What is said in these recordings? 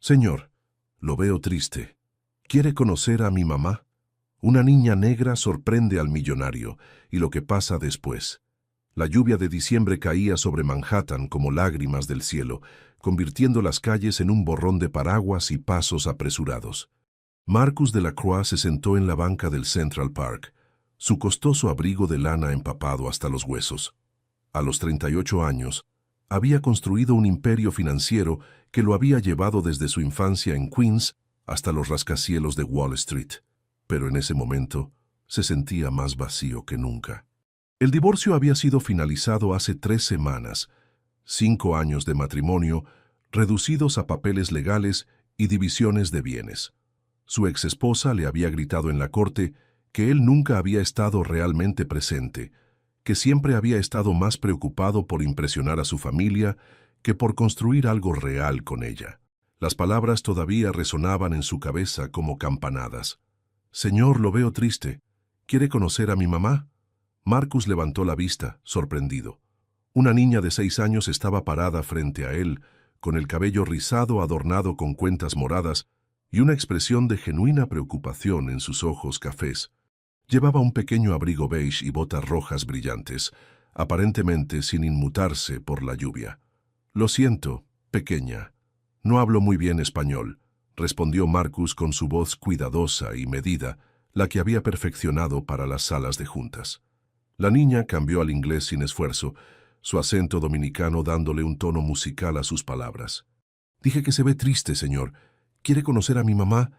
Señor, lo veo triste. ¿Quiere conocer a mi mamá? Una niña negra sorprende al millonario, y lo que pasa después. La lluvia de diciembre caía sobre Manhattan como lágrimas del cielo, convirtiendo las calles en un borrón de paraguas y pasos apresurados. Marcus Delacroix se sentó en la banca del Central Park, su costoso abrigo de lana empapado hasta los huesos. A los 38 años, había construido un imperio financiero que lo había llevado desde su infancia en Queens hasta los rascacielos de Wall Street. Pero en ese momento se sentía más vacío que nunca. El divorcio había sido finalizado hace 3 semanas, 5 años de matrimonio, reducidos a papeles legales y divisiones de bienes. Su exesposa le había gritado en la corte que él nunca había estado realmente presente, que siempre había estado más preocupado por impresionar a su familia que por construir algo real con ella. Las palabras todavía resonaban en su cabeza como campanadas. «Señor, lo veo triste. ¿Quiere conocer a mi mamá?» Marcus levantó la vista, sorprendido. Una niña de 6 años estaba parada frente a él, con el cabello rizado adornado con cuentas moradas y una expresión de genuina preocupación en sus ojos cafés. Llevaba un pequeño abrigo beige y botas rojas brillantes, aparentemente sin inmutarse por la lluvia. «Lo siento, pequeña. No hablo muy bien español», respondió Marcus con su voz cuidadosa y medida, la que había perfeccionado para las salas de juntas. La niña cambió al inglés sin esfuerzo, su acento dominicano dándole un tono musical a sus palabras. «Dije que se ve triste, señor. ¿Quiere conocer a mi mamá?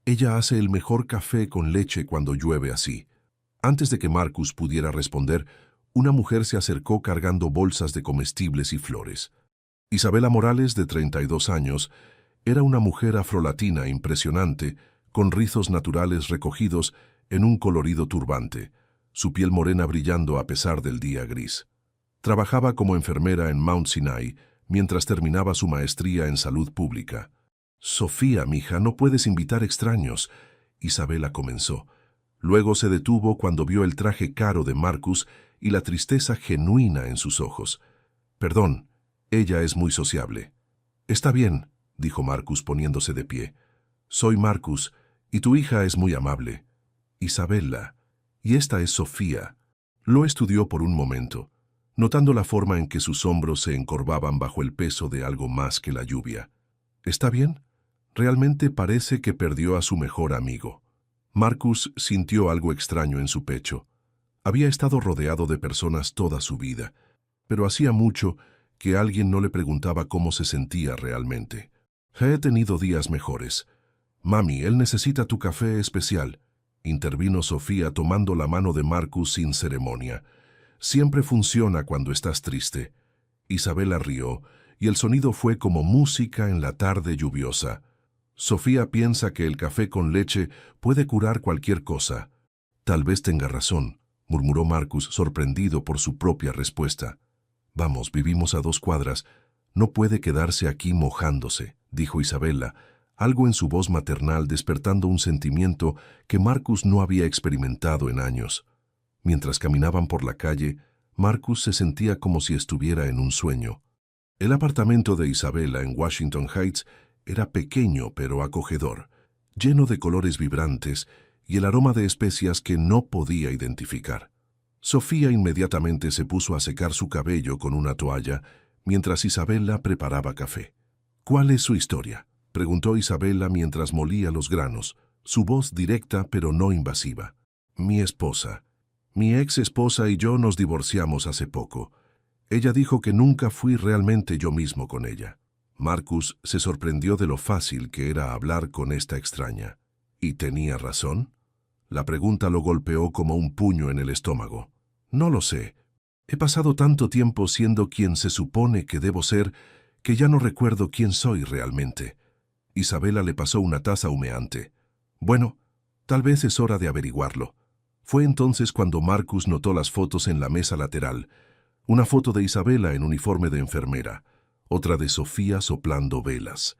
Ella hace el mejor café con leche cuando llueve así». Antes de que Marcus pudiera responder, una mujer se acercó cargando bolsas de comestibles y flores. Isabela Morales, de 32 años, era una mujer afrolatina impresionante, con rizos naturales recogidos en un colorido turbante, su piel morena brillando a pesar del día gris. Trabajaba como enfermera en Mount Sinai mientras terminaba su maestría en salud pública. «Sofía, mija, no puedes invitar extraños», Isabela comenzó. Luego se detuvo cuando vio el traje caro de Marcus y la tristeza genuina en sus ojos. «Perdón, ella es muy sociable». «Está bien», dijo Marcus poniéndose de pie. «Soy Marcus, y tu hija es muy amable. Isabella, y esta es Sofía». Lo estudió por un momento, notando la forma en que sus hombros se encorvaban bajo el peso de algo más que la lluvia. «¿Está bien? Realmente parece que perdió a su mejor amigo». Marcus sintió algo extraño en su pecho. Había estado rodeado de personas toda su vida, pero hacía mucho que alguien no le preguntaba cómo se sentía realmente. «He tenido días mejores. Mami, él necesita tu café especial», intervino Sofía tomando la mano de Marcus sin ceremonia. «Siempre funciona cuando estás triste». Isabela rió, y el sonido fue como música en la tarde lluviosa. «Sofía piensa que el café con leche puede curar cualquier cosa». «Tal vez tenga razón», murmuró Marcus sorprendido por su propia respuesta. «Vamos, vivimos a 2 cuadras. No puede quedarse aquí mojándose», dijo Isabela, algo en su voz maternal despertando un sentimiento que Marcus no había experimentado en años. Mientras caminaban por la calle, Marcus se sentía como si estuviera en un sueño. El apartamento de Isabela en Washington Heights era pequeño pero acogedor, lleno de colores vibrantes y el aroma de especias que no podía identificar. Sofía inmediatamente se puso a secar su cabello con una toalla, mientras Isabela preparaba café. «¿Cuál es su historia?», preguntó Isabela mientras molía los granos, su voz directa pero no invasiva. «Mi esposa. Mi ex esposa y yo nos divorciamos hace poco. Ella dijo que nunca fui realmente yo mismo con ella». Marcus se sorprendió de lo fácil que era hablar con esta extraña. ¿Y tenía razón? La pregunta lo golpeó como un puño en el estómago. «No lo sé. He pasado tanto tiempo siendo quien se supone que debo ser que ya no recuerdo quién soy realmente». Isabela le pasó una taza humeante. «Bueno, tal vez es hora de averiguarlo». Fue entonces cuando Marcus notó las fotos en la mesa lateral. Una foto de Isabela en uniforme de enfermera, otra de Sofía soplando velas.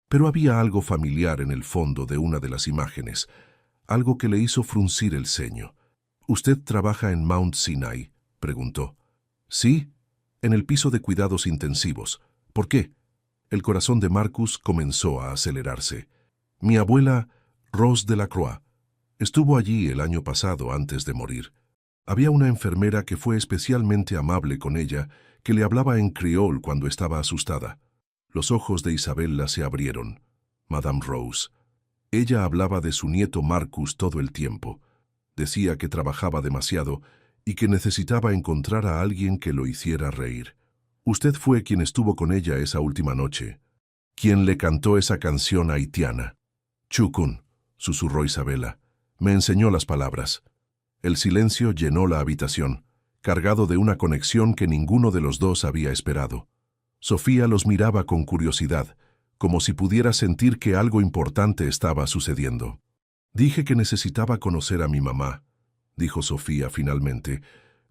Pero había algo familiar en el fondo de una de las imágenes, algo que le hizo fruncir el ceño. «¿Usted trabaja en Mount Sinai?», preguntó. «Sí, en el piso de cuidados intensivos. ¿Por qué?». El corazón de Marcus comenzó a acelerarse. Mi abuela, Rose Delacroix, estuvo allí el año pasado antes de morir. Había una enfermera que fue especialmente amable con ella, que le hablaba en criol cuando estaba asustada. Los ojos de Isabella se abrieron. Madame Rose. Ella hablaba de su nieto Marcus todo el tiempo. Decía que trabajaba demasiado y que necesitaba encontrar a alguien que lo hiciera reír. Usted fue quien estuvo con ella esa última noche, quien le cantó esa canción haitiana. Chukun, susurró Isabella, me enseñó las palabras. El silencio llenó la habitación, cargado de una conexión que ninguno de los dos había esperado. Sofía los miraba con curiosidad, como si pudiera sentir que algo importante estaba sucediendo. Dije que necesitaba conocer a mi mamá, dijo Sofía finalmente,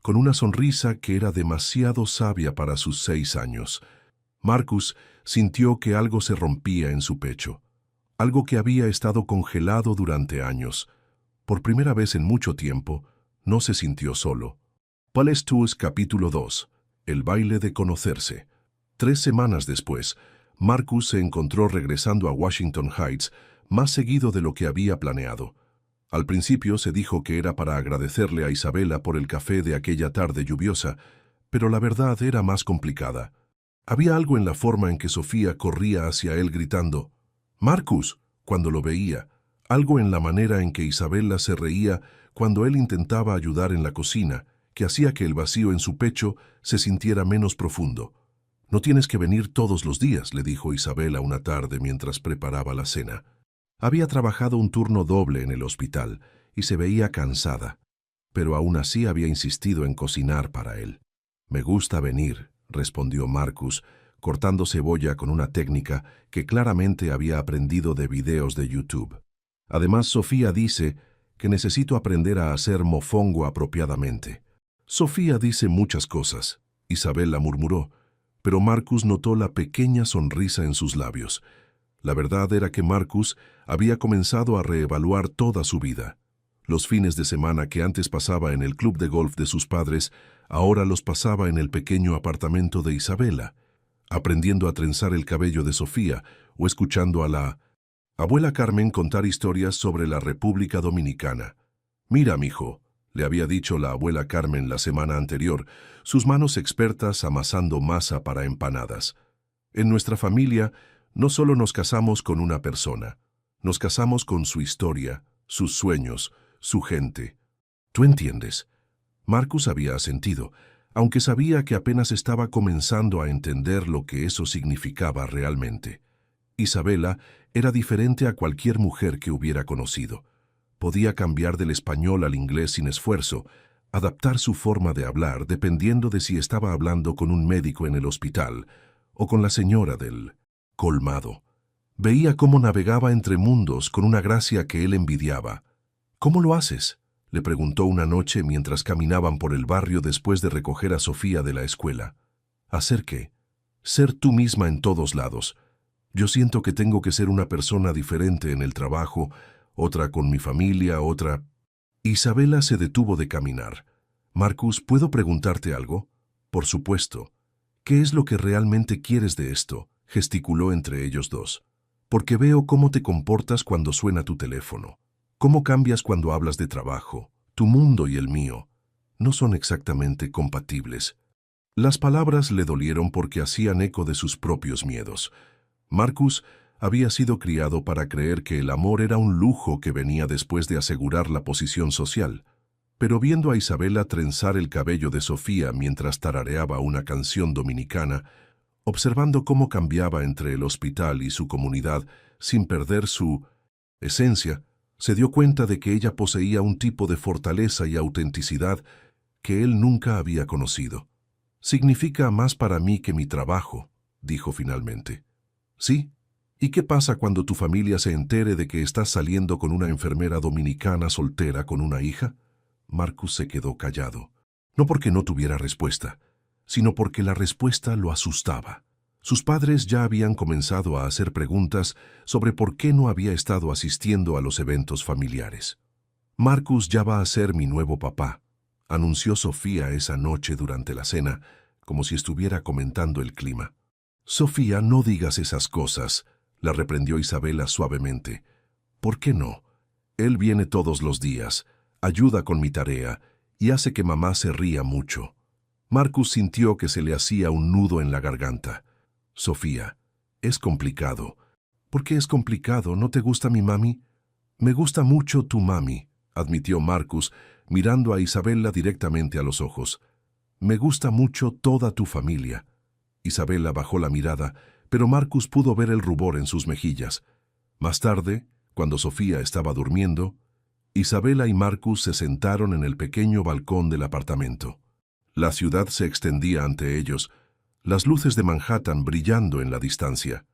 con una sonrisa que era demasiado sabia para sus 6 años. Marcus sintió que algo se rompía en su pecho, algo que había estado congelado durante años. Por primera vez en mucho tiempo, no se sintió solo. Palestus capítulo 2. El baile de conocerse. 3 semanas después, Marcus se encontró regresando a Washington Heights más seguido de lo que había planeado. Al principio se dijo que era para agradecerle a Isabella por el café de aquella tarde lluviosa, pero la verdad era más complicada. Había algo en la forma en que Sofía corría hacia él gritando «¡Marcus!» cuando lo veía, algo en la manera en que Isabella se reía cuando él intentaba ayudar en la cocina, que hacía que el vacío en su pecho se sintiera menos profundo. «No tienes que venir todos los días», le dijo Isabella una tarde mientras preparaba la cena. Había trabajado un turno doble en el hospital y se veía cansada, pero aún así había insistido en cocinar para él. «Me gusta venir», respondió Marcus, cortando cebolla con una técnica que claramente había aprendido de videos de YouTube. Además, Sofía dice que necesito aprender a hacer mofongo apropiadamente. Sofía dice muchas cosas, Isabella murmuró, pero Marcus notó la pequeña sonrisa en sus labios. La verdad era que Marcus había comenzado a reevaluar toda su vida. Los fines de semana que antes pasaba en el club de golf de sus padres, ahora los pasaba en el pequeño apartamento de Isabella, aprendiendo a trenzar el cabello de Sofía o escuchando a la abuela Carmen contar historias sobre la República Dominicana. «Mira, mijo», le había dicho la abuela Carmen la semana anterior, sus manos expertas amasando masa para empanadas. «En nuestra familia no solo nos casamos con una persona, nos casamos con su historia, sus sueños, su gente». «¿Tú entiendes?» Marcus había asentido, aunque sabía que apenas estaba comenzando a entender lo que eso significaba realmente. Isabella era diferente a cualquier mujer que hubiera conocido. Podía cambiar del español al inglés sin esfuerzo, adaptar su forma de hablar dependiendo de si estaba hablando con un médico en el hospital o con la señora del colmado. Veía cómo navegaba entre mundos con una gracia que él envidiaba. «¿Cómo lo haces?», le preguntó una noche mientras caminaban por el barrio después de recoger a Sofía de la escuela. «¿Hacer qué?». «Ser tú misma en todos lados. Yo siento que tengo que ser una persona diferente en el trabajo, otra con mi familia, otra...». Isabella se detuvo de caminar. «Marcus, ¿puedo preguntarte algo?». «Por supuesto». «¿Qué es lo que realmente quieres de esto?», gesticuló entre ellos dos. «Porque veo cómo te comportas cuando suena tu teléfono. Cómo cambias cuando hablas de trabajo. Tu mundo y el mío no son exactamente compatibles». Las palabras le dolieron porque hacían eco de sus propios miedos. Marcus había sido criado para creer que el amor era un lujo que venía después de asegurar la posición social. Pero viendo a Isabella trenzar el cabello de Sofía mientras tarareaba una canción dominicana, observando cómo cambiaba entre el hospital y su comunidad sin perder su esencia, se dio cuenta de que ella poseía un tipo de fortaleza y autenticidad que él nunca había conocido. «Significa más para mí que mi trabajo», dijo finalmente. «¿Sí? ¿Y qué pasa cuando tu familia se entere de que estás saliendo con una enfermera dominicana soltera con una hija?» Marcus se quedó callado, no porque no tuviera respuesta, sino porque la respuesta lo asustaba. Sus padres ya habían comenzado a hacer preguntas sobre por qué no había estado asistiendo a los eventos familiares. «Marcus ya va a ser mi nuevo papá», anunció Sofía esa noche durante la cena, como si estuviera comentando el clima. Sofía, no digas esas cosas, la reprendió Isabela suavemente. ¿Por qué no? Él viene todos los días, ayuda con mi tarea y hace que mamá se ría mucho. Marcus sintió que se le hacía un nudo en la garganta. Sofía, es complicado. ¿Por qué es complicado? ¿No te gusta mi mami? Me gusta mucho tu mami, admitió Marcus, mirando a Isabela directamente a los ojos. Me gusta mucho toda tu familia. Isabela bajó la mirada, pero Marcus pudo ver el rubor en sus mejillas. Más tarde, cuando Sofía estaba durmiendo, Isabela y Marcus se sentaron en el pequeño balcón del apartamento. La ciudad se extendía ante ellos, las luces de Manhattan brillando en la distancia.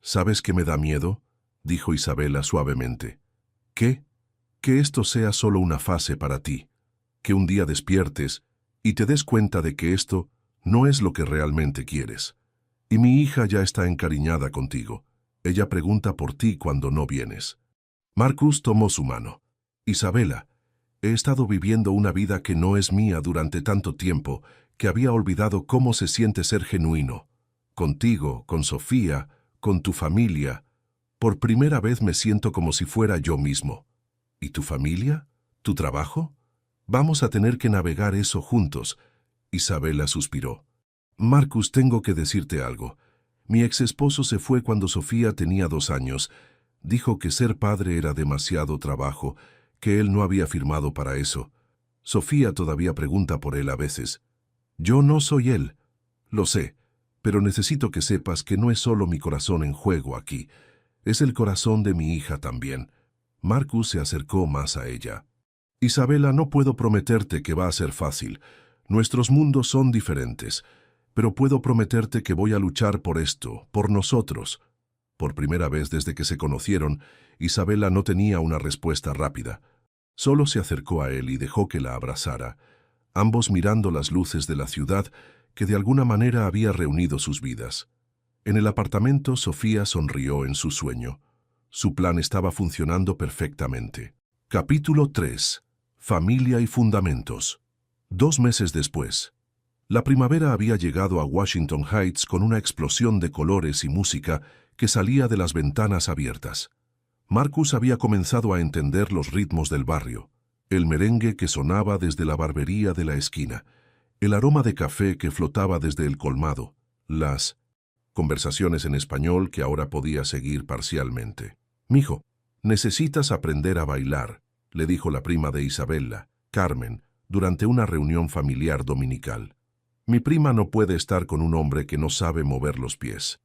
¿Sabes qué me da miedo?, dijo Isabela suavemente. ¿Qué? Que esto sea solo una fase para ti. Que un día despiertes y te des cuenta de que esto no es lo que realmente quieres. Y mi hija ya está encariñada contigo. Ella pregunta por ti cuando no vienes. Marcus tomó su mano. Isabela, he estado viviendo una vida que no es mía durante tanto tiempo que había olvidado cómo se siente ser genuino. Contigo, con Sofía, con tu familia. Por primera vez me siento como si fuera yo mismo. ¿Y tu familia? ¿Tu trabajo? Vamos a tener que navegar eso juntos. Isabela suspiró. Marcus, tengo que decirte algo. Mi exesposo se fue cuando Sofía tenía 2 años. Dijo que ser padre era demasiado trabajo, que él no había firmado para eso. Sofía todavía pregunta por él a veces. Yo no soy él. Lo sé, pero necesito que sepas que no es solo mi corazón en juego aquí. Es el corazón de mi hija también. Marcus se acercó más a ella. Isabela, no puedo prometerte que va a ser fácil. Nuestros mundos son diferentes. Pero puedo prometerte que voy a luchar por esto, por nosotros. Por primera vez desde que se conocieron, Isabela no tenía una respuesta rápida. Solo se acercó a él y dejó que la abrazara, ambos mirando las luces de la ciudad que de alguna manera había reunido sus vidas. En el apartamento, Sofía sonrió en su sueño. Su plan estaba funcionando perfectamente. Capítulo 3. Familia y fundamentos. 2 meses después. La primavera había llegado a Washington Heights con una explosión de colores y música que salía de las ventanas abiertas. Marcus había comenzado a entender los ritmos del barrio, el merengue que sonaba desde la barbería de la esquina, el aroma de café que flotaba desde el colmado, las conversaciones en español que ahora podía seguir parcialmente. «Mijo, necesitas aprender a bailar», le dijo la prima de Isabela, Carmen, durante una reunión familiar dominical. «Mi prima no puede estar con un hombre que no sabe mover los pies».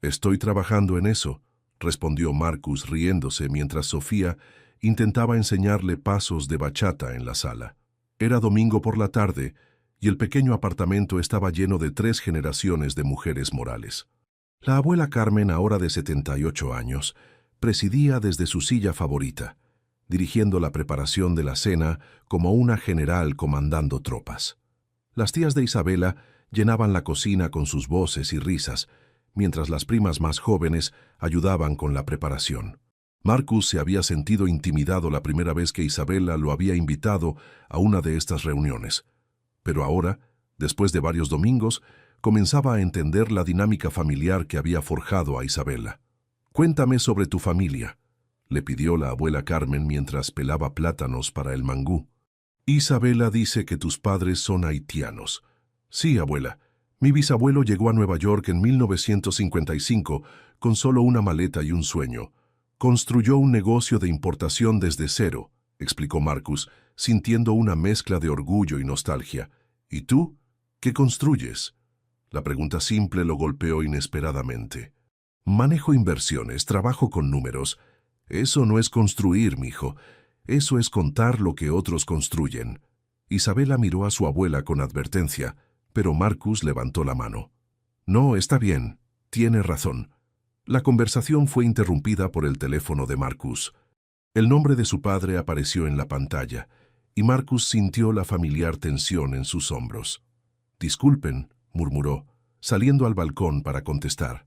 «Estoy trabajando en eso», respondió Marcus riéndose mientras Sofía intentaba enseñarle pasos de bachata en la sala. Era domingo por la tarde y el pequeño apartamento estaba lleno de 3 generaciones de mujeres morales. La abuela Carmen, ahora de 78 años, presidía desde su silla favorita, dirigiendo la preparación de la cena como una general comandando tropas. Las tías de Isabela llenaban la cocina con sus voces y risas, mientras las primas más jóvenes ayudaban con la preparación. Marcus se había sentido intimidado la primera vez que Isabela lo había invitado a una de estas reuniones. Pero ahora, después de varios domingos, comenzaba a entender la dinámica familiar que había forjado a Isabela. «Cuéntame sobre tu familia», le pidió la abuela Carmen mientras pelaba plátanos para el mangú. «Isabela dice que tus padres son haitianos». «Sí, abuela. Mi bisabuelo llegó a Nueva York en 1955 con solo una maleta y un sueño. Construyó un negocio de importación desde cero», explicó Marcus, sintiendo una mezcla de orgullo y nostalgia. «¿Y tú? ¿Qué construyes?». La pregunta simple lo golpeó inesperadamente. «Manejo inversiones, trabajo con números. Eso no es construir, mijo. Eso es contar lo que otros construyen». Isabela miró a su abuela con advertencia, pero Marcus levantó la mano. «No, está bien. Tiene razón». La conversación fue interrumpida por el teléfono de Marcus. El nombre de su padre apareció en la pantalla, y Marcus sintió la familiar tensión en sus hombros. «Disculpen», murmuró, saliendo al balcón para contestar.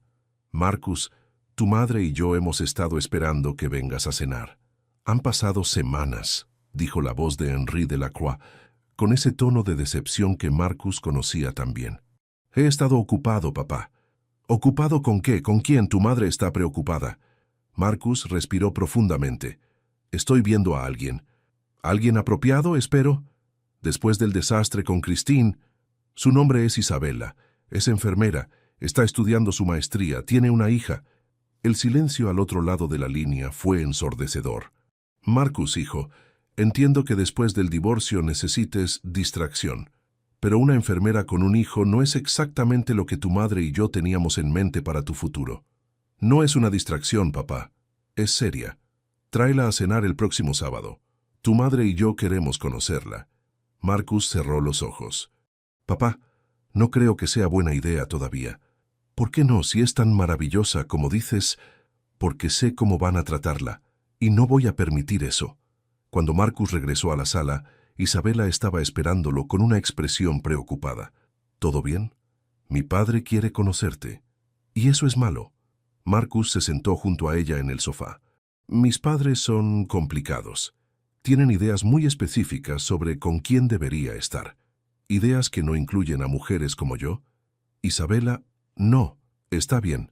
«Marcus, tu madre y yo hemos estado esperando que vengas a cenar». «Han pasado semanas», dijo la voz de Henri Delacroix, con ese tono de decepción que Marcus conocía tan bien. «He estado ocupado, papá. ¿Ocupado con qué? ¿Con quién? Tu madre está preocupada. Marcus respiró profundamente. Estoy viendo a alguien. ¿Alguien apropiado, espero? Después del desastre con Christine. Su nombre es Isabela. Es enfermera. Está estudiando su maestría. Tiene una hija. El silencio al otro lado de la línea fue ensordecedor. Marcus, hijo, entiendo que después del divorcio necesites distracción. Pero una enfermera con un hijo no es exactamente lo que tu madre y yo teníamos en mente para tu futuro. No es una distracción, papá. Es seria. Tráela a cenar el próximo sábado. Tu madre y yo queremos conocerla. Marcus cerró los ojos. Papá, no creo que sea buena idea todavía. ¿Por qué no, si es tan maravillosa como dices? Porque sé cómo van a tratarla, y no voy a permitir eso. Cuando Marcus regresó a la sala, Isabela estaba esperándolo con una expresión preocupada. ¿Todo bien? Mi padre quiere conocerte. Y eso es malo. Marcus se sentó junto a ella en el sofá. Mis padres son complicados. Tienen ideas muy específicas sobre con quién debería estar. Ideas que no incluyen a mujeres como yo. Isabela, no, está bien.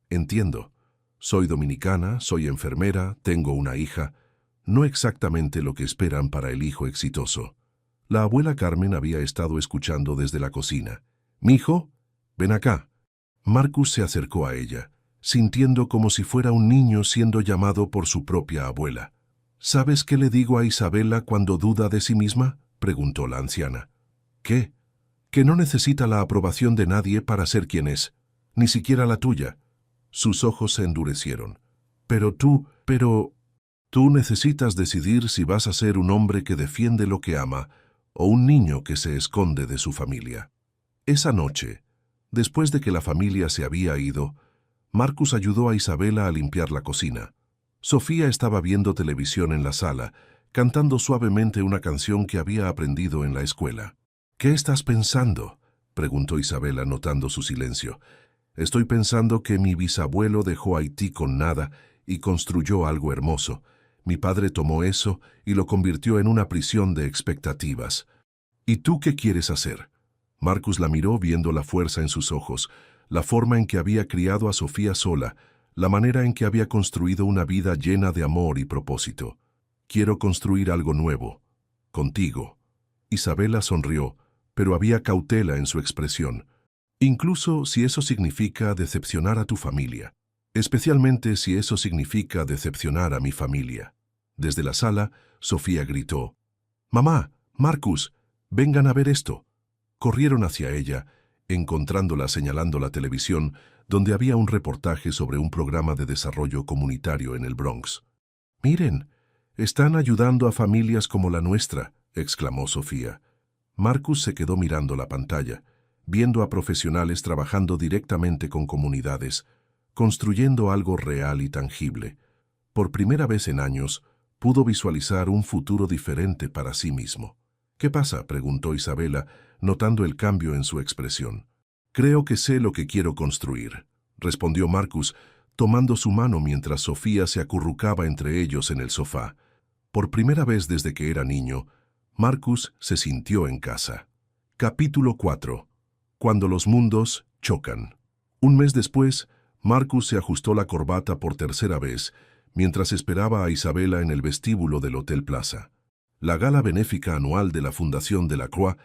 Entiendo. Soy dominicana, soy enfermera, tengo una hija. No exactamente lo que esperan para el hijo exitoso. La abuela Carmen había estado escuchando desde la cocina. «Mijo, ven acá». Marcus se acercó a ella, sintiendo como si fuera un niño siendo llamado por su propia abuela. «¿Sabes qué le digo a Isabela cuando duda de sí misma?», preguntó la anciana. «¿Qué?». «Que no necesita la aprobación de nadie para ser quien es, ni siquiera la tuya». Sus ojos se endurecieron. «Pero tú necesitas decidir si vas a ser un hombre que defiende lo que ama o un niño que se esconde de su familia». Esa noche, después de que la familia se había ido, Marcus ayudó a Isabela a limpiar la cocina. Sofía estaba viendo televisión en la sala, cantando suavemente una canción que había aprendido en la escuela. «¿Qué estás pensando?», preguntó Isabela notando su silencio. «Estoy pensando que mi bisabuelo dejó Haití con nada y construyó algo hermoso. Mi padre tomó eso y lo convirtió en una prisión de expectativas. ¿Y tú qué quieres hacer?». Marcus la miró viendo la fuerza en sus ojos, la forma en que había criado a Sofía sola, la manera en que había construido una vida llena de amor y propósito. «Quiero construir algo nuevo. Contigo». Isabela sonrió, pero había cautela en su expresión. «Incluso si eso significa decepcionar a tu familia. Especialmente si eso significa decepcionar a mi familia». Desde la sala, Sofía gritó: «Mamá, Marcus, vengan a ver esto». Corrieron hacia ella, encontrándola señalando la televisión, donde había un reportaje sobre un programa de desarrollo comunitario en el Bronx. «Miren, están ayudando a familias como la nuestra», exclamó Sofía. Marcus se quedó mirando la pantalla, viendo a profesionales trabajando directamente con comunidades, construyendo algo real y tangible. Por primera vez en años, pudo visualizar un futuro diferente para sí mismo. «¿Qué pasa?», preguntó Isabela, notando el cambio en su expresión. «Creo que sé lo que quiero construir», respondió Marcus, tomando su mano mientras Sofía se acurrucaba entre ellos en el sofá. Por primera vez desde que era niño, Marcus se sintió en casa. Capítulo 4. Cuando los mundos chocan. Un mes después, Marcus se ajustó la corbata por tercera vez, mientras esperaba a Isabela en el vestíbulo del Hotel Plaza. La gala benéfica anual de la Fundación de la Croix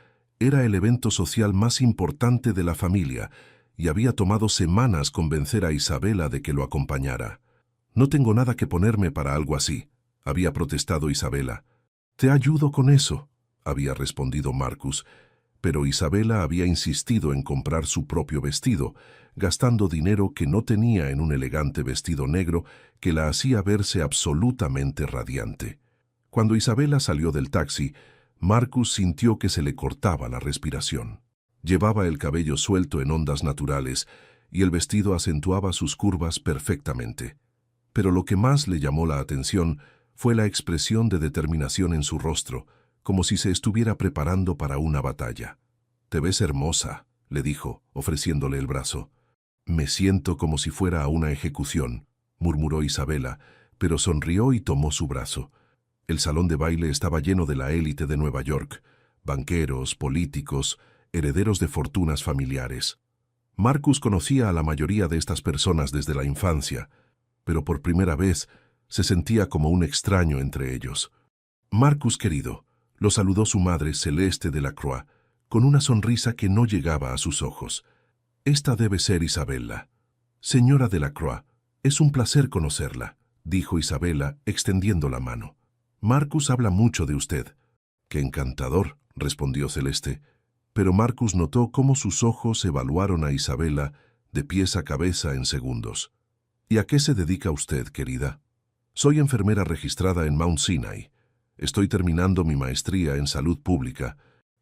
era el evento social más importante de la familia, y había tomado semanas convencer a Isabela de que lo acompañara. «No tengo nada que ponerme para algo así», había protestado Isabela. «Te ayudo con eso», había respondido Marcus, pero Isabela había insistido en comprar su propio vestido, gastando dinero que no tenía en un elegante vestido negro que la hacía verse absolutamente radiante. Cuando Isabela salió del taxi, Marcus sintió que se le cortaba la respiración. Llevaba el cabello suelto en ondas naturales y el vestido acentuaba sus curvas perfectamente. Pero lo que más le llamó la atención fue la expresión de determinación en su rostro, como si se estuviera preparando para una batalla. «Te ves hermosa», le dijo, ofreciéndole el brazo. «Me siento como si fuera a una ejecución», murmuró Isabela, pero sonrió y tomó su brazo. El salón de baile estaba lleno de la élite de Nueva York, banqueros, políticos, herederos de fortunas familiares. Marcus conocía a la mayoría de estas personas desde la infancia, pero por primera vez se sentía como un extraño entre ellos. Marcus querido, lo saludó su madre Celeste Delacroix, con una sonrisa que no llegaba a sus ojos. Esta debe ser Isabella. Señora Delacroix, es un placer conocerla, dijo Isabella, extendiendo la mano. Marcus habla mucho de usted. Qué encantador, respondió Celeste, pero Marcus notó cómo sus ojos evaluaron a Isabella de pies a cabeza en segundos. ¿Y a qué se dedica usted, querida? Soy enfermera registrada en Mount Sinai. Estoy terminando mi maestría en salud pública.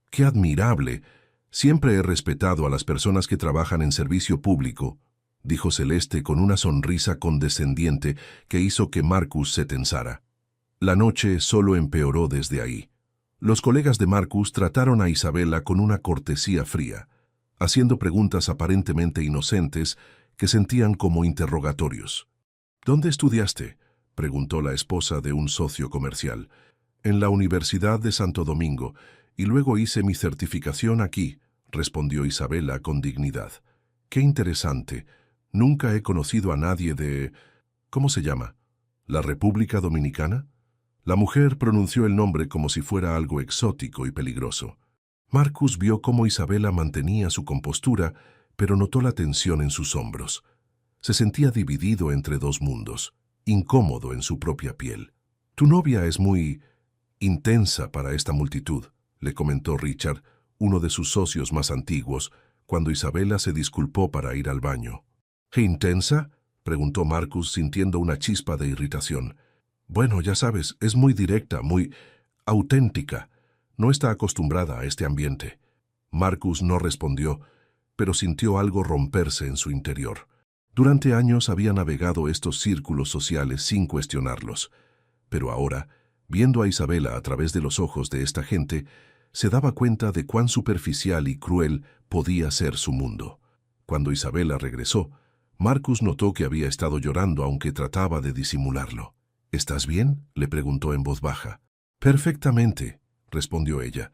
¡Qué admirable! Siempre he respetado a las personas que trabajan en servicio público, dijo Celeste con una sonrisa condescendiente que hizo que Marcus se tensara. La noche solo empeoró desde ahí. Los colegas de Marcus trataron a Isabella con una cortesía fría, haciendo preguntas aparentemente inocentes que sentían como interrogatorios. ¿Dónde estudiaste?, preguntó la esposa de un socio comercial. En la Universidad de Santo Domingo, y luego hice mi certificación aquí, respondió Isabella con dignidad. Qué interesante. Nunca he conocido a nadie de... ¿Cómo se llama? ¿La República Dominicana? La mujer pronunció el nombre como si fuera algo exótico y peligroso. Marcus vio cómo Isabella mantenía su compostura, pero notó la tensión en sus hombros. Se sentía dividido entre dos mundos, incómodo en su propia piel. Tu novia es muy intensa para esta multitud, le comentó Richard, uno de sus socios más antiguos, cuando Isabella se disculpó para ir al baño. ¿Qué intensa?, preguntó Marcus sintiendo una chispa de irritación. Bueno, ya sabes, es muy directa, muy auténtica. No está acostumbrada a este ambiente. Marcus no respondió, pero sintió algo romperse en su interior. Durante años había navegado estos círculos sociales sin cuestionarlos, pero ahora, viendo a Isabella a través de los ojos de esta gente, se daba cuenta de cuán superficial y cruel podía ser su mundo. Cuando Isabella regresó, Marcus notó que había estado llorando aunque trataba de disimularlo. ¿Estás bien?, le preguntó en voz baja. Perfectamente, respondió ella,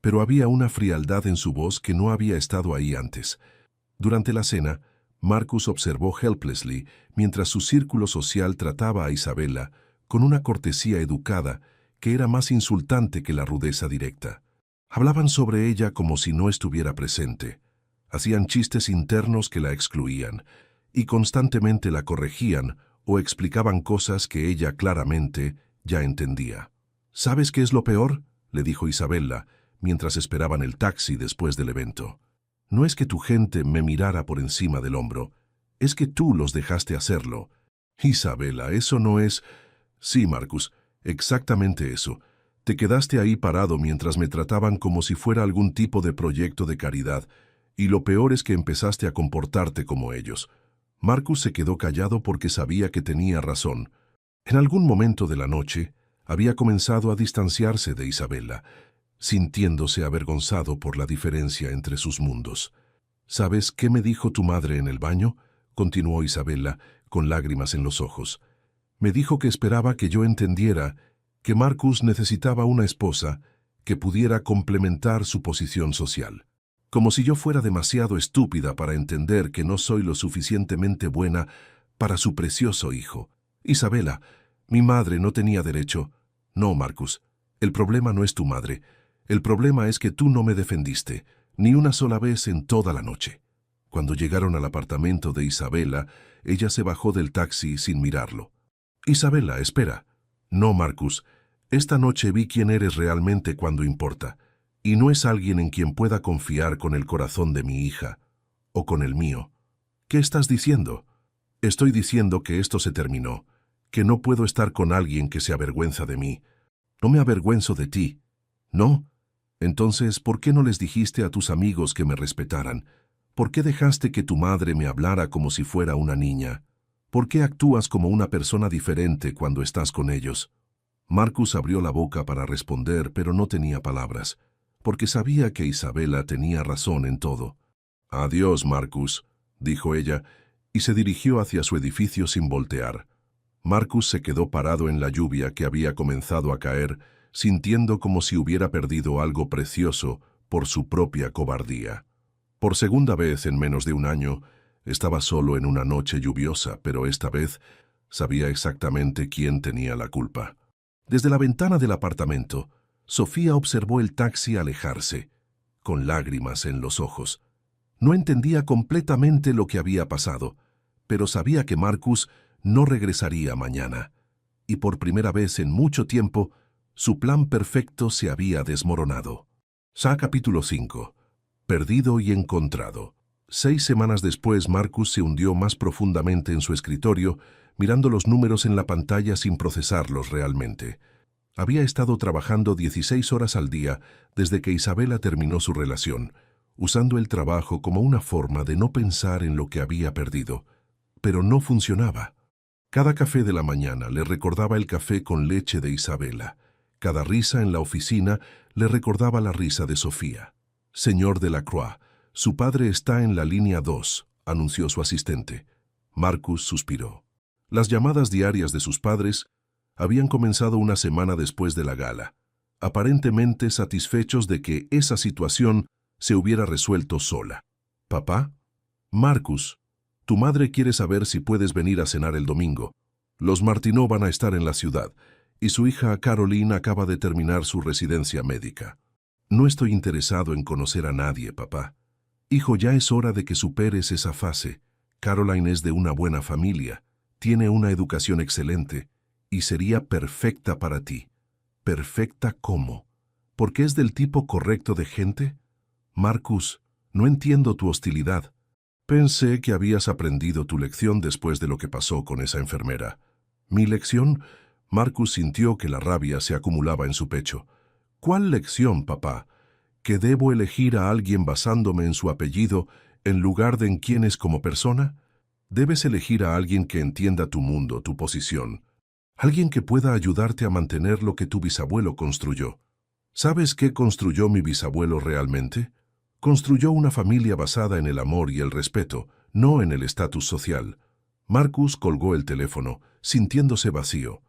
pero había una frialdad en su voz que no había estado ahí antes. Durante la cena, Marcus observó Helplessly mientras su círculo social trataba a Isabella con una cortesía educada que era más insultante que la rudeza directa. Hablaban sobre ella como si no estuviera presente. Hacían chistes internos que la excluían y constantemente la corregían o explicaban cosas que ella claramente ya entendía. ¿Sabes qué es lo peor?, le dijo Isabella mientras esperaban el taxi después del evento. No es que tu gente me mirara por encima del hombro, es que tú los dejaste hacerlo. Isabella, eso no es... Sí, Marcus, exactamente eso. Te quedaste ahí parado mientras me trataban como si fuera algún tipo de proyecto de caridad, y lo peor es que empezaste a comportarte como ellos. Marcus se quedó callado porque sabía que tenía razón. En algún momento de la noche, había comenzado a distanciarse de Isabella, sintiéndose avergonzado por la diferencia entre sus mundos. ¿Sabes qué me dijo tu madre en el baño?, continuó Isabella, con lágrimas en los ojos. Me dijo que esperaba que yo entendiera que Marcus necesitaba una esposa que pudiera complementar su posición social. Como si yo fuera demasiado estúpida para entender que no soy lo suficientemente buena para su precioso hijo. Isabella, mi madre no tenía derecho. No, Marcus, el problema no es tu madre. El problema es que tú no me defendiste, ni una sola vez en toda la noche. Cuando llegaron al apartamento de Isabella, ella se bajó del taxi sin mirarlo. Isabella, espera. No, Marcus, esta noche vi quién eres realmente cuando importa. Y no es alguien en quien pueda confiar con el corazón de mi hija, o con el mío. ¿Qué estás diciendo? Estoy diciendo que esto se terminó, que no puedo estar con alguien que se avergüenza de mí. No me avergüenzo de ti. ¿No? Entonces, ¿por qué no les dijiste a tus amigos que me respetaran? ¿Por qué dejaste que tu madre me hablara como si fuera una niña? ¿Por qué actúas como una persona diferente cuando estás con ellos? Marcus abrió la boca para responder, pero no tenía palabras, porque sabía que Isabella tenía razón en todo. Adiós, Marcus, dijo ella, y se dirigió hacia su edificio sin voltear. Marcus se quedó parado en la lluvia que había comenzado a caer, sintiendo como si hubiera perdido algo precioso por su propia cobardía. Por segunda vez en menos de un año, estaba solo en una noche lluviosa, pero esta vez sabía exactamente quién tenía la culpa. Desde la ventana del apartamento, Sofía observó el taxi alejarse, con lágrimas en los ojos. No entendía completamente lo que había pasado, pero sabía que Marcus no regresaría mañana. Y por primera vez en mucho tiempo, su plan perfecto se había desmoronado. Capítulo 5. Perdido y encontrado. 6 semanas después, Marcus se hundió más profundamente en su escritorio, mirando los números en la pantalla sin procesarlos realmente. Había estado trabajando 16 horas al día desde que Isabela terminó su relación, usando el trabajo como una forma de no pensar en lo que había perdido. Pero no funcionaba. Cada café de la mañana le recordaba el café con leche de Isabela. Cada risa en la oficina le recordaba la risa de Sofía. Señor Delacroix, su padre está en la línea 2, anunció su asistente. Marcus suspiró. Las llamadas diarias de sus padres habían comenzado una semana después de la gala, aparentemente satisfechos de que esa situación se hubiera resuelto sola. «Papá, Marcus, tu madre quiere saber si puedes venir a cenar el domingo. Los Martineau van a estar en la ciudad, y su hija Caroline acaba de terminar su residencia médica. No estoy interesado en conocer a nadie, papá. Hijo, ya es hora de que superes esa fase. Caroline es de una buena familia, tiene una educación excelente, y sería perfecta para ti». «¿Perfecta cómo? ¿Porque es del tipo correcto de gente?» «Marcus, no entiendo tu hostilidad. Pensé que habías aprendido tu lección después de lo que pasó con esa enfermera». «¿Mi lección?» Marcus sintió que la rabia se acumulaba en su pecho. «¿Cuál lección, papá? ¿Que debo elegir a alguien basándome en su apellido en lugar de en quién es como persona? Debes elegir a alguien que entienda tu mundo, tu posición. Alguien que pueda ayudarte a mantener lo que tu bisabuelo construyó. ¿Sabes qué construyó mi bisabuelo realmente? Construyó una familia basada en el amor y el respeto, no en el estatus social». Marcus colgó el teléfono, sintiéndose vacío.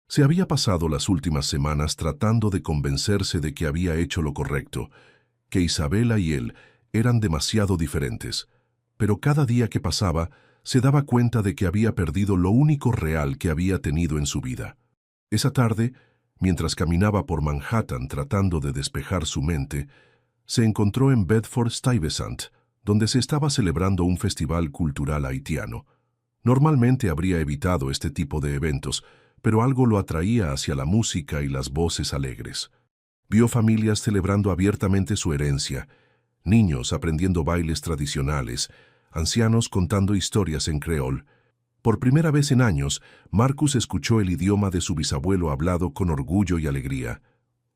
Se había pasado las últimas semanas tratando de convencerse de que había hecho lo correcto, que Isabela y él eran demasiado diferentes. Pero cada día que pasaba, se daba cuenta de que había perdido lo único real que había tenido en su vida. Esa tarde, mientras caminaba por Manhattan tratando de despejar su mente, se encontró en Bedford-Stuyvesant, donde se estaba celebrando un festival cultural haitiano. Normalmente habría evitado este tipo de eventos, pero algo lo atraía hacia la música y las voces alegres. Vio familias celebrando abiertamente su herencia, niños aprendiendo bailes tradicionales, ancianos contando historias en creol. Por primera vez en años, Marcus escuchó el idioma de su bisabuelo hablado con orgullo y alegría.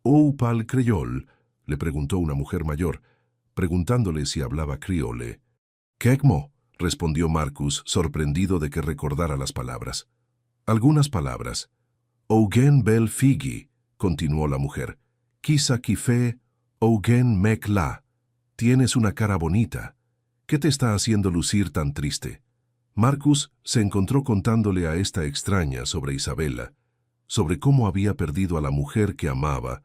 «¿Ou parle creole?», le preguntó una mujer mayor, preguntándole si hablaba criole. «Quegmo», respondió Marcus, sorprendido de que recordara las palabras. «Algunas palabras». «Ougen bel figi», continuó la mujer. «Quizá kife, ougen mec la». «Tienes una cara bonita. ¿Qué te está haciendo lucir tan triste?» Marcus se encontró contándole a esta extraña sobre Isabela, sobre cómo había perdido a la mujer que amaba,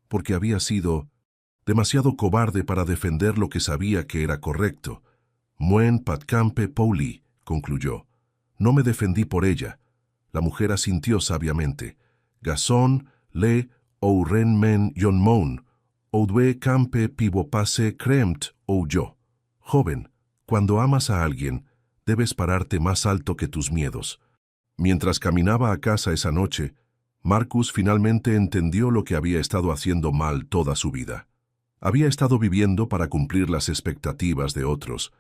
porque había sido demasiado cobarde para defender lo que sabía que era correcto. «Muen pat campe Pauli», concluyó. «No me defendí por ella». La mujer asintió sabiamente. «Gasson, le, ou ren men yon mon, ou due campe pivo pase cremt ou yo». «Joven, cuando amas a alguien, debes pararte más alto que tus miedos». Mientras caminaba a casa esa noche, Marcus finalmente entendió lo que había estado haciendo mal toda su vida. Había estado viviendo para cumplir las expectativas de otros,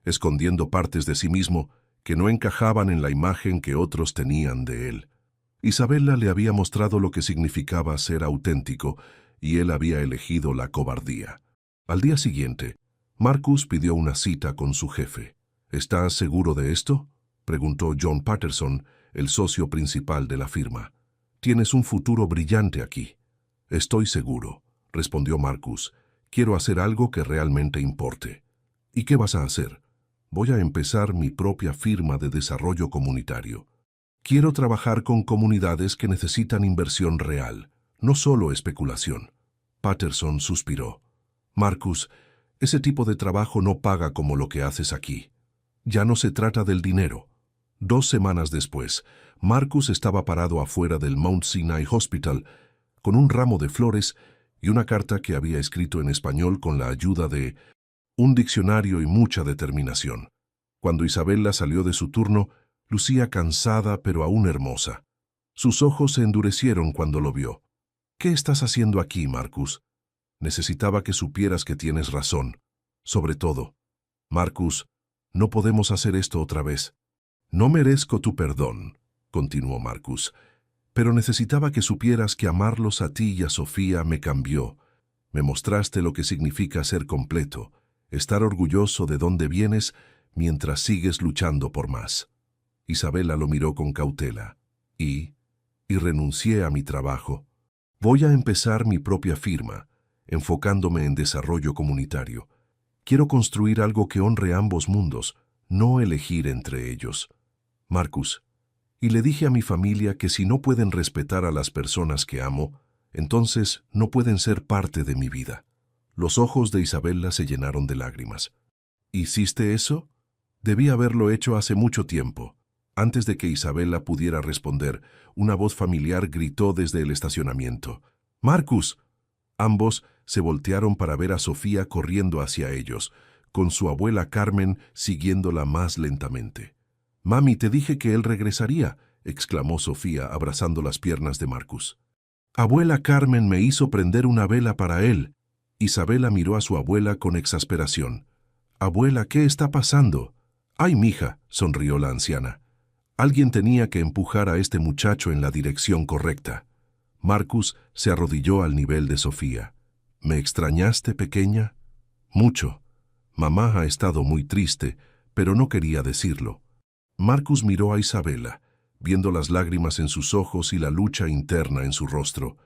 escondiendo partes de sí mismo que no encajaban en la imagen que otros tenían de él. Isabela le había mostrado lo que significaba ser auténtico y él había elegido la cobardía. Al día siguiente, Marcus pidió una cita con su jefe. «¿Estás seguro de esto?», preguntó John Patterson, el socio principal de la firma. «Tienes un futuro brillante aquí». «Estoy seguro», respondió Marcus. «Quiero hacer algo que realmente importe». «¿Y qué vas a hacer?» «Voy a empezar mi propia firma de desarrollo comunitario. Quiero trabajar con comunidades que necesitan inversión real, no solo especulación». Patterson suspiró. «Marcus, Ese tipo de trabajo no paga como lo que haces aquí. Ya no se trata del dinero. 2 semanas después, Marcus estaba parado afuera del Mount Sinai Hospital con un ramo de flores y una carta que había escrito en español con la ayuda de un diccionario y mucha determinación. Cuando Isabella salió de su turno, lucía cansada pero aún hermosa. Sus ojos se endurecieron cuando lo vio. «¿Qué estás haciendo aquí, Marcus? Necesitaba que supieras que tienes razón. Sobre todo, Marcus, no podemos hacer esto otra vez». «No merezco tu perdón», continuó Marcus, «pero necesitaba que supieras que amarlos a ti y a Sofía me cambió. Me mostraste lo que significa ser completo, estar orgulloso de dónde vienes mientras sigues luchando por más». Isabella lo miró con cautela. Y renuncié a mi trabajo. Voy a empezar mi propia firma, enfocándome en desarrollo comunitario. Quiero construir algo que honre ambos mundos, no elegir entre ellos. Marcus, y le dije a mi familia que si no pueden respetar a las personas que amo, entonces no pueden ser parte de mi vida. Los ojos de Isabella se llenaron de lágrimas. ¿Hiciste eso? Debí haberlo hecho hace mucho tiempo. Antes de que Isabella pudiera responder, una voz familiar gritó desde el estacionamiento. «¡Marcus!». Ambos se voltearon para ver a Sofía corriendo hacia ellos, con su abuela Carmen siguiéndola más lentamente. «Mami, te dije que él regresaría», exclamó Sofía abrazando las piernas de Marcus. «Abuela Carmen me hizo prender una vela para él». Isabella miró a su abuela con exasperación. «Abuela, ¿qué está pasando?». «Ay, mija», sonrió la anciana. «Alguien tenía que empujar a este muchacho en la dirección correcta». Marcus se arrodilló al nivel de Sofía. «¿Me extrañaste, pequeña?». «Mucho. Mamá ha estado muy triste, pero no quería decirlo». Marcus miró a Isabella, viendo las lágrimas en sus ojos y la lucha interna en su rostro.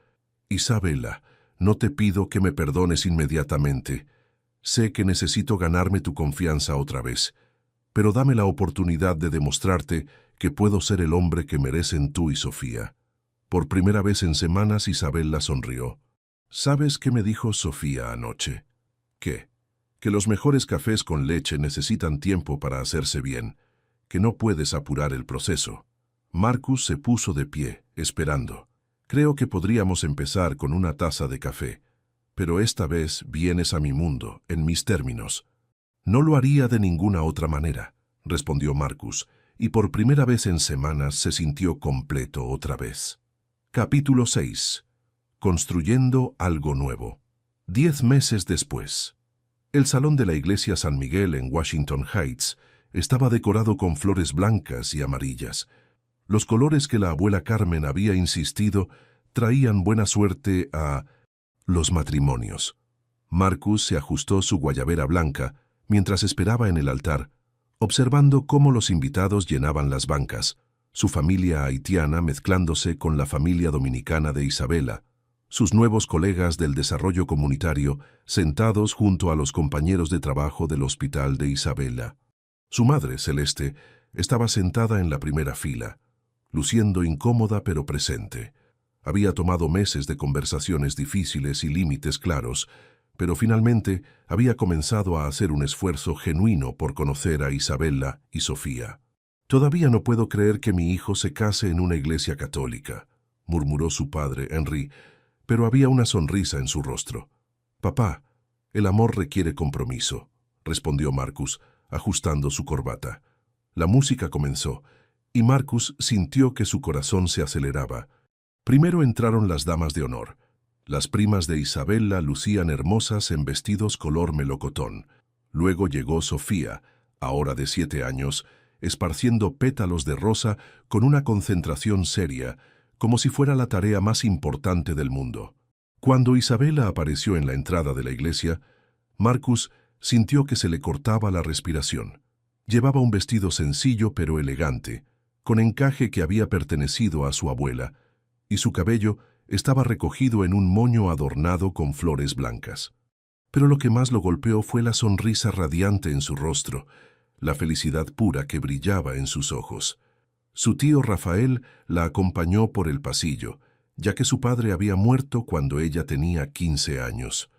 «Isabella, no te pido que me perdones inmediatamente. Sé que necesito ganarme tu confianza otra vez, pero dame la oportunidad de demostrarte que puedo ser el hombre que merecen tú y Sofía». Por primera vez en semanas, Isabella sonrió. «¿Sabes qué me dijo Sofía anoche?». «¿Qué?». «Que los mejores cafés con leche necesitan tiempo para hacerse bien, que no puedes apurar el proceso». Marcus se puso de pie, esperando. «Creo que podríamos empezar con una taza de café, pero esta vez vienes a mi mundo, en mis términos». «No lo haría de ninguna otra manera», respondió Marcus, y por primera vez en semanas se sintió completo otra vez. Capítulo 6. Construyendo algo nuevo. 10 meses después. El salón de la iglesia San Miguel en Washington Heights estaba decorado con flores blancas y amarillas. Los colores que la abuela Carmen había insistido traían buena suerte a los matrimonios. Marcus se ajustó su guayabera blanca mientras esperaba en el altar, observando cómo los invitados llenaban las bancas, su familia haitiana mezclándose con la familia dominicana de Isabella, sus nuevos colegas del desarrollo comunitario sentados junto a los compañeros de trabajo del hospital de Isabella. Su madre, Celeste, estaba sentada en la primera fila, luciendo incómoda pero presente. Había tomado meses de conversaciones difíciles y límites claros, pero finalmente había comenzado a hacer un esfuerzo genuino por conocer a Isabella y Sofía. «Todavía no puedo creer que mi hijo se case en una iglesia católica», murmuró su padre, Henry, pero había una sonrisa en su rostro. «Papá, el amor requiere compromiso», respondió Marcus, ajustando su corbata. La música comenzó, y Marcus sintió que su corazón se aceleraba. Primero entraron las damas de honor. Las primas de Isabella lucían hermosas en vestidos color melocotón. Luego llegó Sofía, ahora de 7 años, esparciendo pétalos de rosa con una concentración seria, como si fuera la tarea más importante del mundo. Cuando Isabella apareció en la entrada de la iglesia, Marcus sintió que se le cortaba la respiración. Llevaba un vestido sencillo pero elegante, con encaje que había pertenecido a su abuela, y su cabello estaba recogido en un moño adornado con flores blancas. Pero lo que más lo golpeó fue la sonrisa radiante en su rostro, la felicidad pura que brillaba en sus ojos. Su tío Rafael la acompañó por el pasillo, ya que su padre había muerto cuando ella tenía 15 años.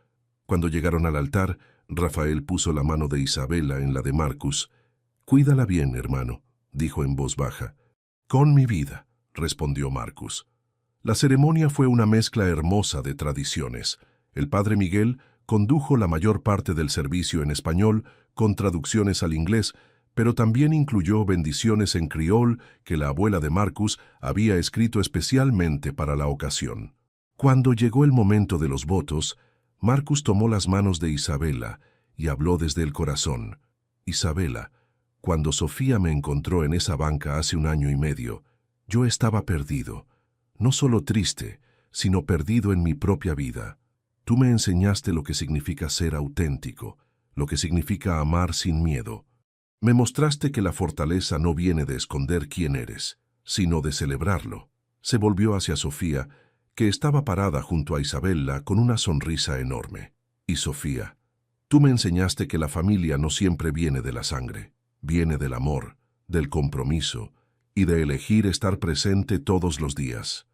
Cuando llegaron al altar, Rafael puso la mano de Isabela en la de Marcus. «Cuídala bien, hermano», dijo en voz baja. «Con mi vida», respondió Marcus. La ceremonia fue una mezcla hermosa de tradiciones. El padre Miguel condujo la mayor parte del servicio en español, con traducciones al inglés, pero también incluyó bendiciones en criol que la abuela de Marcus había escrito especialmente para la ocasión. Cuando llegó el momento de los votos, Marcus tomó las manos de Isabela y habló desde el corazón. «Isabela, cuando Sofía me encontró en esa banca hace 1 año y medio, yo estaba perdido, no solo triste, sino perdido en mi propia vida. Tú me enseñaste lo que significa ser auténtico, lo que significa amar sin miedo. Me mostraste que la fortaleza no viene de esconder quién eres, sino de celebrarlo». Se volvió hacia Sofía, que estaba parada junto a Isabela con una sonrisa enorme. «Y Sofía, tú me enseñaste que la familia no siempre viene de la sangre, viene del amor, del compromiso y de elegir estar presente todos los días.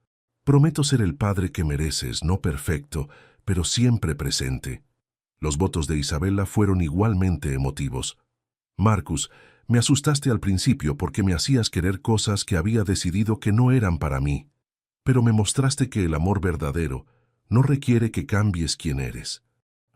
Prometo ser el padre que mereces, no perfecto, pero siempre presente». Los votos de Isabela fueron igualmente emotivos. «Marcus, me asustaste al principio porque me hacías querer cosas que había decidido que no eran para mí, pero me mostraste que el amor verdadero no requiere que cambies quién eres.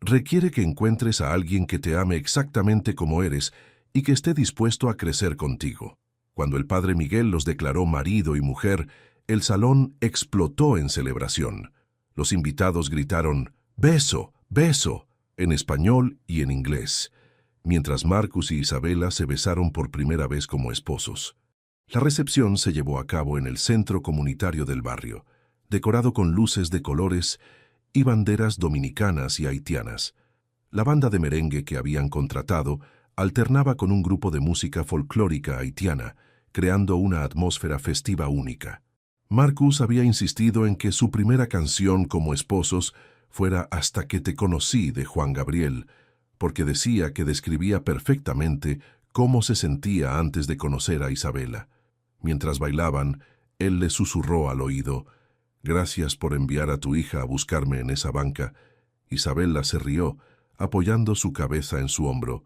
Requiere que encuentres a alguien que te ame exactamente como eres y que esté dispuesto a crecer contigo». Cuando el padre Miguel los declaró marido y mujer, el salón explotó en celebración. Los invitados gritaron «¡Beso! ¡Beso!» en español y en inglés, mientras Marcus y Isabela se besaron por primera vez como esposos. La recepción se llevó a cabo en el centro comunitario del barrio, decorado con luces de colores y banderas dominicanas y haitianas. La banda de merengue que habían contratado alternaba con un grupo de música folclórica haitiana, creando una atmósfera festiva única. Marcus había insistido en que su primera canción como esposos fuera Hasta que te conocí de Juan Gabriel, porque decía que describía perfectamente cómo se sentía antes de conocer a Isabela. Mientras bailaban, él le susurró al oído: «Gracias por enviar a tu hija a buscarme en esa banca». Isabela se rió, apoyando su cabeza en su hombro.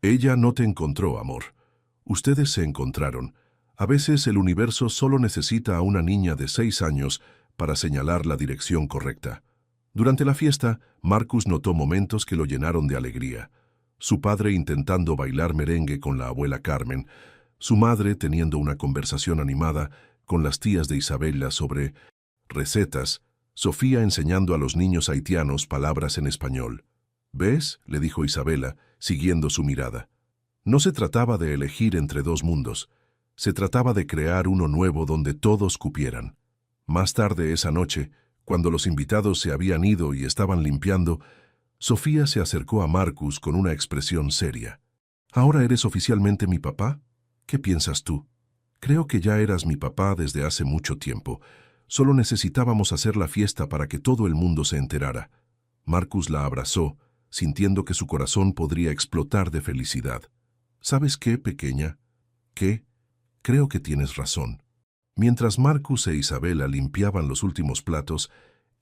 «Ella no te encontró, amor. Ustedes se encontraron. A veces el universo solo necesita a una niña de 6 años para señalar la dirección correcta». Durante la fiesta, Marcus notó momentos que lo llenaron de alegría. Su padre intentando bailar merengue con la abuela Carmen, su madre teniendo una conversación animada con las tías de Isabela sobre recetas, Sofía enseñando a los niños haitianos palabras en español. «¿Ves?», le dijo Isabela, siguiendo su mirada. No se trataba de elegir entre dos mundos, se trataba de crear uno nuevo donde todos cupieran. Más tarde esa noche, cuando los invitados se habían ido y estaban limpiando, Sofía se acercó a Marcus con una expresión seria. «¿Ahora eres oficialmente mi papá? ¿Qué piensas tú? Creo que ya eras mi papá desde hace mucho tiempo. Solo necesitábamos hacer la fiesta para que todo el mundo se enterara». Marcus la abrazó, sintiendo que su corazón podría explotar de felicidad. «¿Sabes qué, pequeña? ¿Qué? Creo que tienes razón». Mientras Marcus e Isabela limpiaban los últimos platos,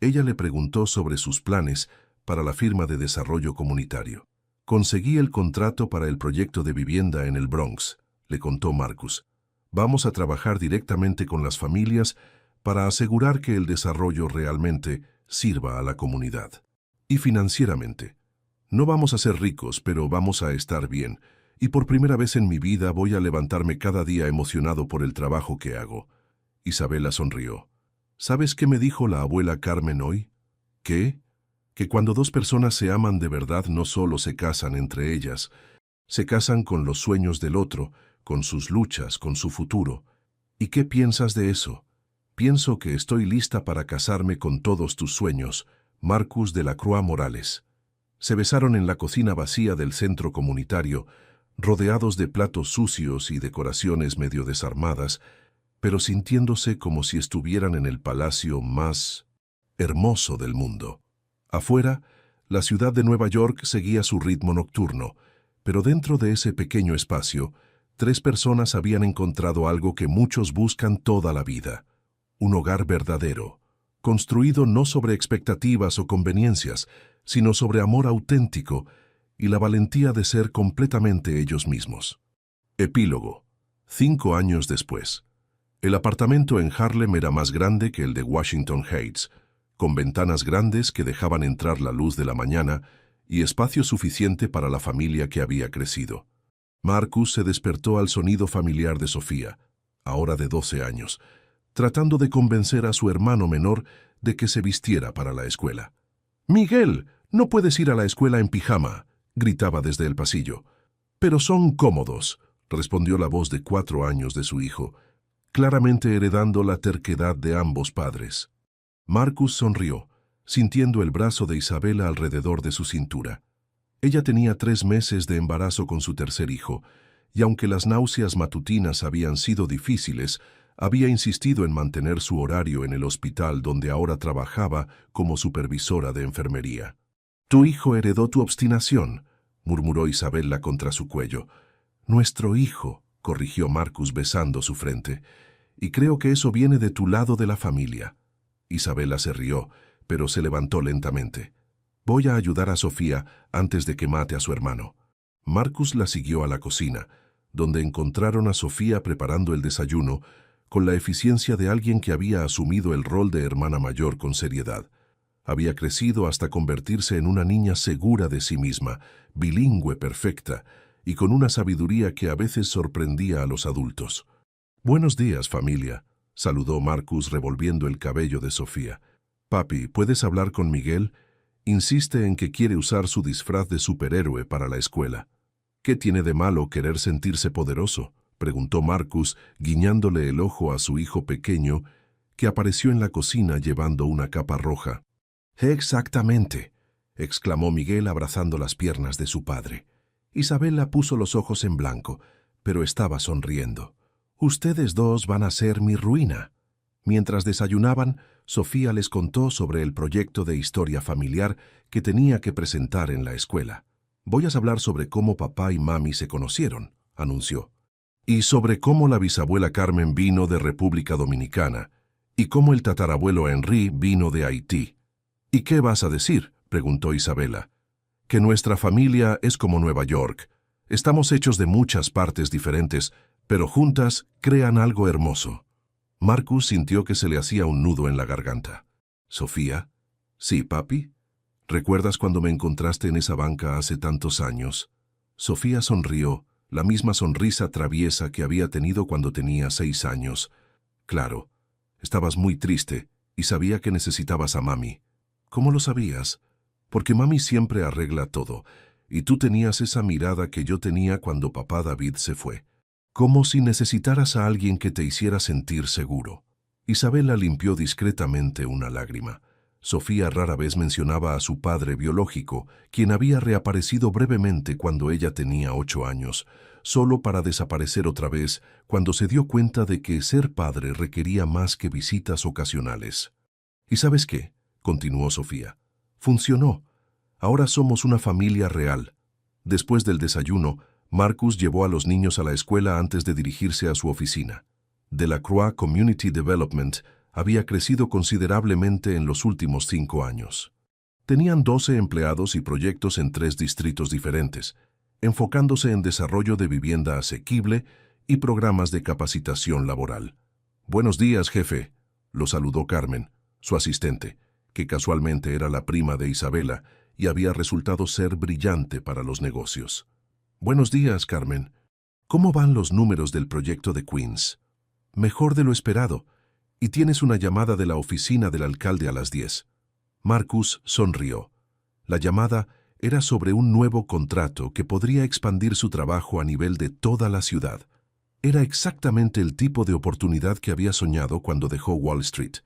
ella le preguntó sobre sus planes para la firma de desarrollo comunitario. «Conseguí el contrato para el proyecto de vivienda en el Bronx», le contó Marcus. «Vamos a trabajar directamente con las familias para asegurar que el desarrollo realmente sirva a la comunidad. Y financieramente. No vamos a ser ricos, pero vamos a estar bien, y por primera vez en mi vida voy a levantarme cada día emocionado por el trabajo que hago». Isabela sonrió. «¿Sabes qué me dijo la abuela Carmen hoy? ¿Qué? Que cuando dos personas se aman de verdad no solo se casan entre ellas, se casan con los sueños del otro, con sus luchas, con su futuro. ¿Y qué piensas de eso? Pienso que estoy lista para casarme con todos tus sueños». Marcus de la Croix Morales. Se besaron en la cocina vacía del centro comunitario, rodeados de platos sucios y decoraciones medio desarmadas, pero sintiéndose como si estuvieran en el palacio más hermoso del mundo. Afuera, la ciudad de Nueva York seguía su ritmo nocturno, pero dentro de ese pequeño espacio, 3 personas habían encontrado algo que muchos buscan toda la vida: un hogar verdadero, construido no sobre expectativas o conveniencias, sino sobre amor auténtico, y la valentía de ser completamente ellos mismos. Epílogo. 5 años después. El apartamento en Harlem era más grande que el de Washington Heights, con ventanas grandes que dejaban entrar la luz de la mañana y espacio suficiente para la familia que había crecido. Marcus se despertó al sonido familiar de Sofía, ahora de 12 años, tratando de convencer a su hermano menor de que se vistiera para la escuela. «Miguel, no puedes ir a la escuela en pijama», gritaba desde el pasillo. «Pero son cómodos», respondió la voz de 4 años de su hijo, claramente heredando la terquedad de ambos padres. Marcus sonrió, sintiendo el brazo de Isabela alrededor de su cintura. Ella tenía 3 meses de embarazo con su tercer hijo, y aunque las náuseas matutinas habían sido difíciles, había insistido en mantener su horario en el hospital donde ahora trabajaba como supervisora de enfermería. «Tu hijo heredó tu obstinación», murmuró Isabela contra su cuello. «Nuestro hijo», corrigió Marcus besando su frente, «y creo que eso viene de tu lado de la familia». Isabela se rió, pero se levantó lentamente. «Voy a ayudar a Sofía antes de que mate a su hermano». Marcus la siguió a la cocina, donde encontraron a Sofía preparando el desayuno, con la eficiencia de alguien que había asumido el rol de hermana mayor con seriedad. Había crecido hasta convertirse en una niña segura de sí misma, bilingüe perfecta, y con una sabiduría que a veces sorprendía a los adultos. «Buenos días, familia», saludó Marcus revolviendo el cabello de Sofía. «Papi, ¿puedes hablar con Miguel? Insiste en que quiere usar su disfraz de superhéroe para la escuela». «¿Qué tiene de malo querer sentirse poderoso?», preguntó Marcus, guiñándole el ojo a su hijo pequeño, que apareció en la cocina llevando una capa roja. «Exactamente», exclamó Miguel abrazando las piernas de su padre. Isabela puso los ojos en blanco, pero estaba sonriendo. «Ustedes dos van a ser mi ruina». Mientras desayunaban, Sofía les contó sobre el proyecto de historia familiar que tenía que presentar en la escuela. «Voy a hablar sobre cómo papá y mami se conocieron», anunció. «Y sobre cómo la bisabuela Carmen vino de República Dominicana, y cómo el tatarabuelo Henry vino de Haití». «¿Y qué vas a decir?», preguntó Isabela. «Que nuestra familia es como Nueva York. Estamos hechos de muchas partes diferentes, pero juntas crean algo hermoso». Marcus sintió que se le hacía un nudo en la garganta. «¿Sofía?» «Sí, papi». «¿Recuerdas cuando me encontraste en esa banca hace tantos años?» Sofía sonrió, la misma sonrisa traviesa que había tenido cuando tenía 6 años. «Claro, estabas muy triste y sabía que necesitabas a mami». «¿Cómo lo sabías?» «Porque mami siempre arregla todo, y tú tenías esa mirada que yo tenía cuando papá David se fue. Como si necesitaras a alguien que te hiciera sentir seguro». Isabela limpió discretamente una lágrima. Sofía rara vez mencionaba a su padre biológico, quien había reaparecido brevemente cuando ella tenía 8 años, solo para desaparecer otra vez cuando se dio cuenta de que ser padre requería más que visitas ocasionales. «¿Y sabes qué?», continuó Sofía. «Funcionó. Ahora somos una familia real». Después del desayuno, Marcus llevó a los niños a la escuela antes de dirigirse a su oficina. Delacroix Community Development había crecido considerablemente en los últimos 5 años. Tenían 12 empleados y proyectos en 3 distritos diferentes, enfocándose en desarrollo de vivienda asequible y programas de capacitación laboral. «Buenos días, jefe», lo saludó Carmen, su asistente, que casualmente era la prima de Isabela y había resultado ser brillante para los negocios. «Buenos días, Carmen. ¿Cómo van los números del proyecto de Queens?» «Mejor de lo esperado. Y tienes una llamada de la oficina del alcalde a las 10. Marcus sonrió. La llamada era sobre un nuevo contrato que podría expandir su trabajo a nivel de toda la ciudad. Era exactamente el tipo de oportunidad que había soñado cuando dejó Wall Street.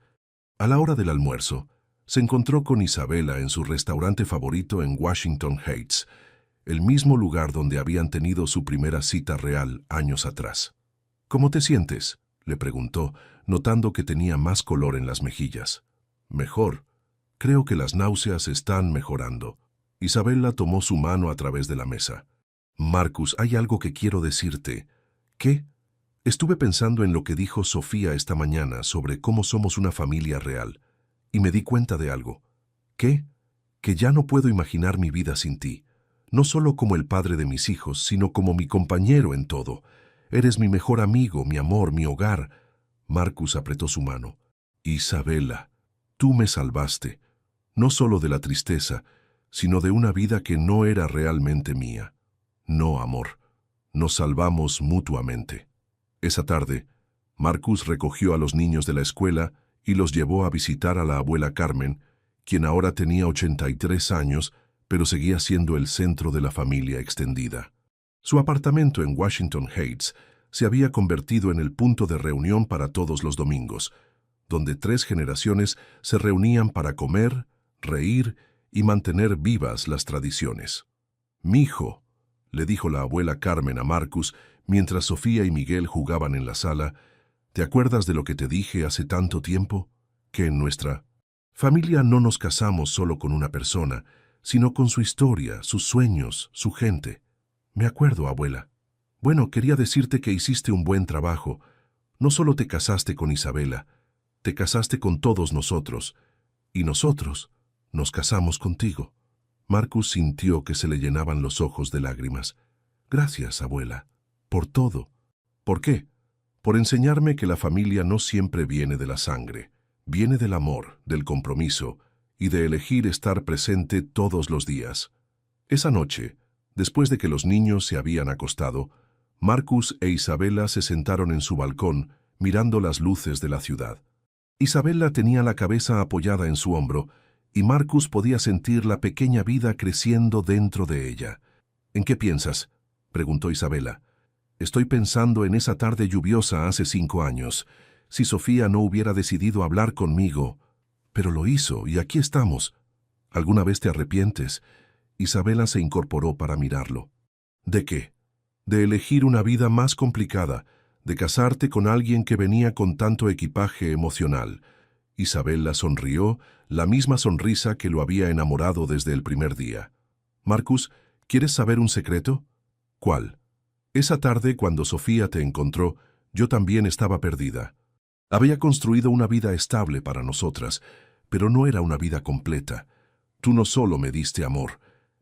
A la hora del almuerzo, se encontró con Isabela en su restaurante favorito en Washington Heights, el mismo lugar donde habían tenido su primera cita real años atrás. «¿Cómo te sientes?», le preguntó, notando que tenía más color en las mejillas. «Mejor. Creo que las náuseas están mejorando». Isabela tomó su mano a través de la mesa. «Marcus, hay algo que quiero decirte». «¿Qué?» «Estuve pensando en lo que dijo Sofía esta mañana sobre cómo somos una familia real, y me di cuenta de algo». «¿Qué?» «Que ya no puedo imaginar mi vida sin ti. no solo como el padre de mis hijos, sino como mi compañero en todo. Eres mi mejor amigo, mi amor, mi hogar. Marcus apretó su mano. Isabela, tú me salvaste, no solo de la tristeza, sino de una vida que no era realmente mía. No, amor, nos salvamos mutuamente. Esa tarde, Marcus recogió a los niños de la escuela y los llevó a visitar a la abuela Carmen, quien ahora tenía 83 años, pero seguía siendo el centro de la familia extendida. Su apartamento en Washington Heights se había convertido en el punto de reunión para todos los domingos, donde 3 generaciones se reunían para comer, reír y mantener vivas las tradiciones. «Mijo», le dijo la abuela Carmen a Marcus mientras Sofía y Miguel jugaban en la sala, «¿te acuerdas de lo que te dije hace tanto tiempo? Que en nuestra familia no nos casamos solo con una persona, sino con su historia, sus sueños, su gente». «Me acuerdo, abuela». «Bueno, quería decirte que hiciste un buen trabajo. No solo te casaste con Isabela, te casaste con todos nosotros, y nosotros nos casamos contigo». Marcus sintió que se le llenaban los ojos de lágrimas. «Gracias, abuela, por todo». «¿Por qué?» «Por enseñarme que la familia no siempre viene de la sangre, viene del amor, del compromiso y de elegir estar presente todos los días». Esa noche, después de que los niños se habían acostado, Marcus e Isabela se sentaron en su balcón mirando las luces de la ciudad. Isabela tenía la cabeza apoyada en su hombro y Marcus podía sentir la pequeña vida creciendo dentro de ella. «¿En qué piensas?», preguntó Isabela. «Estoy pensando en esa tarde lluviosa hace 5 años. Si Sofía no hubiera decidido hablar conmigo, pero lo hizo y aquí estamos. ¿Alguna vez te arrepientes?». Isabela se incorporó para mirarlo. «¿De qué?». «De elegir una vida más complicada, de casarte con alguien que venía con tanto equipaje emocional». Isabela sonrió, la misma sonrisa que lo había enamorado desde el primer día. «Marcus, ¿quieres saber un secreto?». «¿Cuál?». «Esa tarde, cuando Sofía te encontró, yo también estaba perdida. Había construido una vida estable para nosotras, pero no era una vida completa. Tú no solo me diste amor,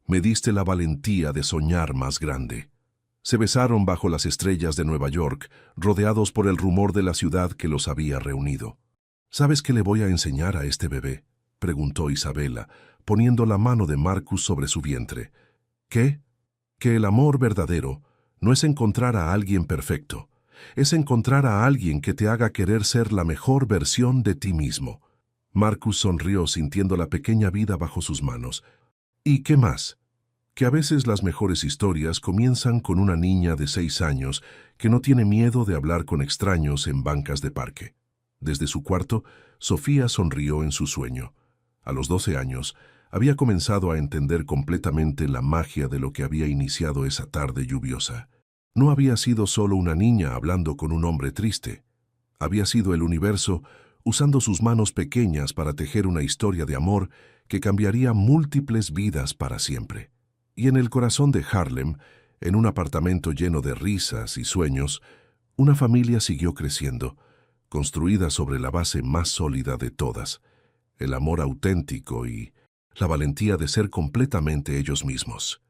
me diste la valentía de soñar más grande». Se besaron bajo las estrellas de Nueva York, rodeados por el rumor de la ciudad que los había reunido. «¿Sabes qué le voy a enseñar a este bebé?», preguntó Isabela, poniendo la mano de Marcus sobre su vientre. «¿Qué?». «Que el amor verdadero no es encontrar a alguien perfecto, es encontrar a alguien que te haga querer ser la mejor versión de ti mismo». Marcus sonrió sintiendo la pequeña vida bajo sus manos. «¿Y qué más?». «Que a veces las mejores historias comienzan con una niña de 6 años que no tiene miedo de hablar con extraños en bancas de parque». Desde su cuarto, Sofía sonrió en su sueño. A los 12 años, había comenzado a entender completamente la magia de lo que había iniciado esa tarde lluviosa. No había sido solo una niña hablando con un hombre triste. Había sido el universo usando sus manos pequeñas para tejer una historia de amor que cambiaría múltiples vidas para siempre. Y en el corazón de Harlem, en un apartamento lleno de risas y sueños, una familia siguió creciendo, construida sobre la base más sólida de todas, el amor auténtico y la valentía de ser completamente ellos mismos.